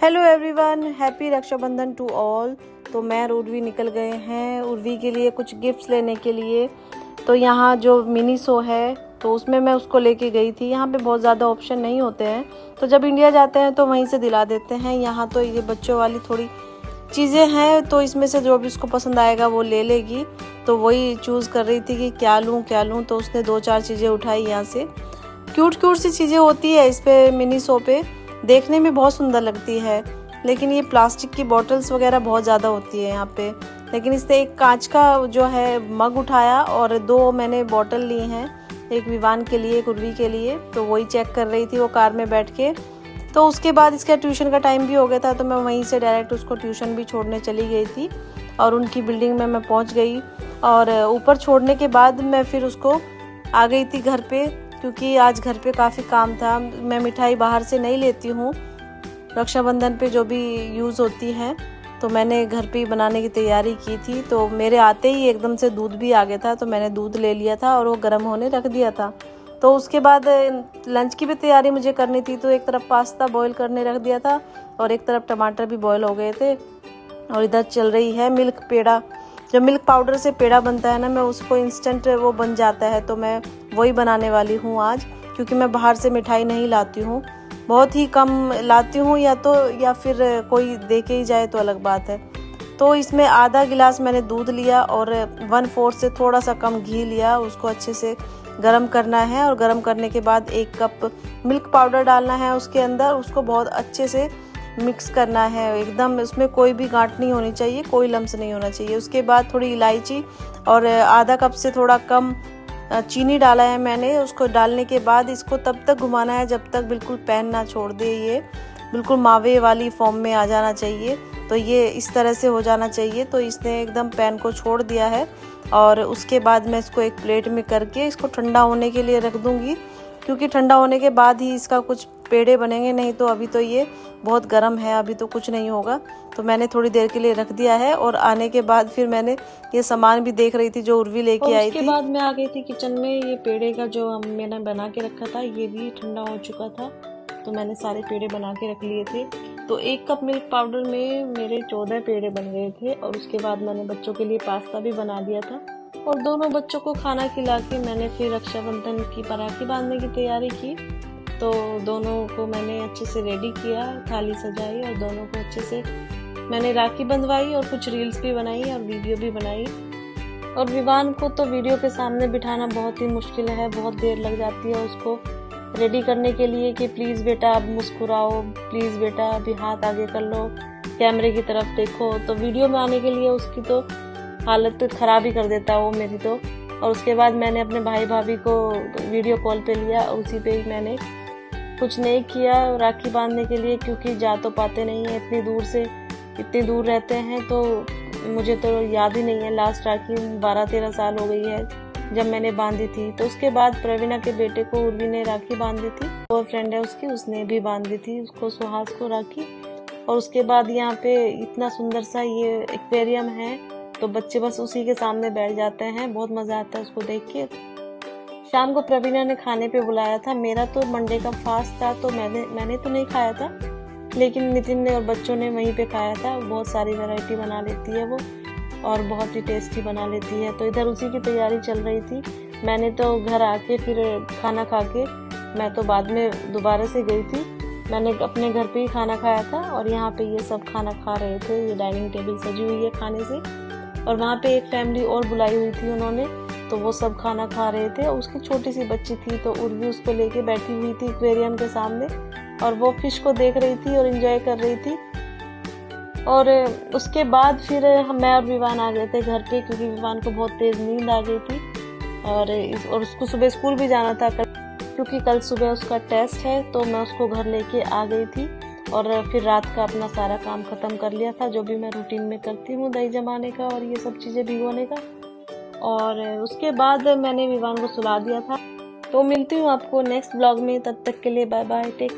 Hello everyone, happy Rakshabandhan to all. तो मैं और उर्वी निकल गए हैं उर्वी के लिए कुछ गिफ्ट्स लेने के लिए। तो यहाँ जो मिनी शो है तो उसमें मैं उसको लेके गई थी। यहाँ पे बहुत ज़्यादा ऑप्शन नहीं होते हैं, तो जब इंडिया जाते हैं तो वहीं से दिला देते हैं। यहाँ तो ये बच्चों वाली थोड़ी चीज़ें हैं, तो इसमें से जो भी उसको पसंद आएगा वो ले लेगी। तो वही चूज़ कर रही थी कि क्या लूँ, तो उसने 2-4 चीज़ें उठाई यहाँ से। क्यूट सी चीज़ें होती है इस पे मिनी शो पे, देखने में बहुत सुंदर लगती है। लेकिन ये प्लास्टिक की बॉटल्स वगैरह बहुत ज़्यादा होती है यहाँ पे। लेकिन इसने एक कांच का जो है मग उठाया और 2 मैंने बॉटल ली हैं, एक विवान के लिए, एक उर्वी के लिए। तो वही चेक कर रही थी वो कार में बैठ के। तो उसके बाद इसका ट्यूशन का टाइम भी हो गया था, तो मैं वहीं से डायरेक्ट उसको ट्यूशन भी छोड़ने चली गई थी और उनकी बिल्डिंग में मैं पहुँच गई। और ऊपर छोड़ने के बाद मैं फिर उसको आ गई थी घर पे, क्योंकि आज घर पे काफ़ी काम था। मैं मिठाई बाहर से नहीं लेती हूँ, रक्षाबंधन पे जो भी यूज़ होती है तो मैंने घर पे ही बनाने की तैयारी की थी। तो मेरे आते ही एकदम से दूध भी आ गया था, तो मैंने दूध ले लिया था और वो गर्म होने रख दिया था। तो उसके बाद लंच की भी तैयारी मुझे करनी थी, तो एक तरफ पास्ता बॉईल करने रख दिया था और एक तरफ टमाटर भी बॉईल हो गए थे। और इधर चल रही है मिल्क पेड़ा। जब मिल्क पाउडर से पेड़ा बनता है ना, मैं उसको इंस्टेंट वो बन जाता है, तो मैं वही बनाने वाली हूँ आज। क्योंकि मैं बाहर से मिठाई नहीं लाती हूँ, बहुत ही कम लाती हूँ, या फिर कोई दे के ही जाए तो अलग बात है। तो इसमें आधा गिलास मैंने दूध लिया और 1/4 से थोड़ा सा कम घी लिया। उसको अच्छे से गरम करना है और गरम करने के बाद 1 कप मिल्क पाउडर डालना है उसके अंदर। उसको बहुत अच्छे से मिक्स करना है एकदम, उसमें कोई भी गांठ नहीं होनी चाहिए, कोई लम्स नहीं होना चाहिए। उसके बाद थोड़ी इलायची और आधा कप से थोड़ा कम चीनी डाला है मैंने। उसको डालने के बाद इसको तब तक घुमाना है जब तक बिल्कुल पैन ना छोड़ दे, ये बिल्कुल मावे वाली फॉर्म में आ जाना चाहिए। तो ये इस तरह से हो जाना चाहिए। तो इसने एकदम पैन को छोड़ दिया है और उसके बाद मैं इसको एक प्लेट में करके इसको ठंडा होने के लिए रख दूँगी, क्योंकि ठंडा होने के बाद ही इसका कुछ पेड़े बनेंगे, नहीं तो अभी तो ये बहुत गर्म है, अभी तो कुछ नहीं होगा। तो मैंने थोड़ी देर के लिए रख दिया है और आने के बाद फिर मैंने ये सामान भी देख रही थी जो उर्वी लेके आई थी। उसके बाद मैं आ गई थी किचन में। ये पेड़े का जो मैंने बना के रखा था ये भी ठंडा हो चुका था, तो मैंने सारे पेड़े बना के रख लिए थे। तो 1 कप मिल्क पाउडर में मेरे 14 पेड़े बन गए थे। और उसके बाद मैंने बच्चों के लिए पास्ता भी बना दिया था और दोनों बच्चों को खाना खिला के मैंने फिर रक्षाबंधन की पराठी बांधने की तैयारी की। तो दोनों को मैंने अच्छे से रेडी किया, थाली सजाई और दोनों को अच्छे से मैंने राखी बंधवाई और कुछ रील्स भी बनाई और वीडियो भी बनाई। और विवान को तो वीडियो के सामने बिठाना बहुत ही मुश्किल है, बहुत देर लग जाती है उसको रेडी करने के लिए कि प्लीज़ बेटा अब मुस्कुराओ, प्लीज़ बेटा अभी हाथ आगे कर लो, कैमरे की तरफ देखो। तो वीडियो में आने के लिए उसकी तो हालत ख़राब ही कर देता है वो मेरी तो। और उसके बाद मैंने अपने भाई भाभी को वीडियो कॉल पे लिया और उसी पे ही मैंने कुछ नहीं किया राखी बांधने के लिए, क्योंकि जा तो पाते नहीं हैं इतनी दूर रहते हैं। तो मुझे तो याद ही नहीं है लास्ट राखी 12-13 साल हो गई है जब मैंने बांधी थी। तो उसके बाद प्रवीणा के बेटे को उर्वी ने राखी बांधी थी, और फ्रेंड है उसकी, उसने भी बांधी थी उसको, सुहास को राखी। और उसके बाद यहाँ पे इतना सुंदर सा ये एक्वेरियम है, तो बच्चे बस उसी के सामने बैठ जाते हैं, बहुत मज़ा आता है उसको देख के। शाम को प्रवीणा ने खाने पे बुलाया था। मेरा तो मंडे का फास्ट था, तो मैंने तो नहीं खाया था, लेकिन नितिन ने और बच्चों ने वहीं पे खाया था। बहुत सारी वैरायटी बना लेती है वो और बहुत ही टेस्टी बना लेती है। तो इधर उसी की तैयारी चल रही थी। मैंने तो घर आके फिर खाना खा के मैं तो बाद में दोबारा से गई थी। मैंने अपने घर पे ही खाना खाया था और यहाँ पे ये सब खाना खा रहे थे। ये डाइनिंग टेबल सजी हुई है खाने से, और वहाँ पे एक फैमिली और बुलाई हुई थी उन्होंने, तो वो सब खाना खा रहे थे। उसकी छोटी सी बच्ची थी, तो उर्वी उसको लेके बैठी हुई थी एक्वेरियम के सामने और वो फिश को देख रही थी और एंजॉय कर रही थी। और उसके बाद फिर मैं और विवान आ गए थे घर पे, क्योंकि विवान को बहुत तेज़ नींद आ गई थी और उसको सुबह स्कूल भी जाना था क्योंकि कल सुबह उसका टेस्ट है। तो मैं उसको घर लेके आ गई थी और फिर रात का अपना सारा काम ख़त्म कर लिया था, जो भी मैं रूटीन में करती हूँ, दही जमाने का और ये सब चीज़ें भिगोने का। और उसके बाद मैंने विवान को सुला दिया था। तो मिलती हूँ आपको नेक्स्ट ब्लॉग में, तब तक के लिए बाय बाय, टेक।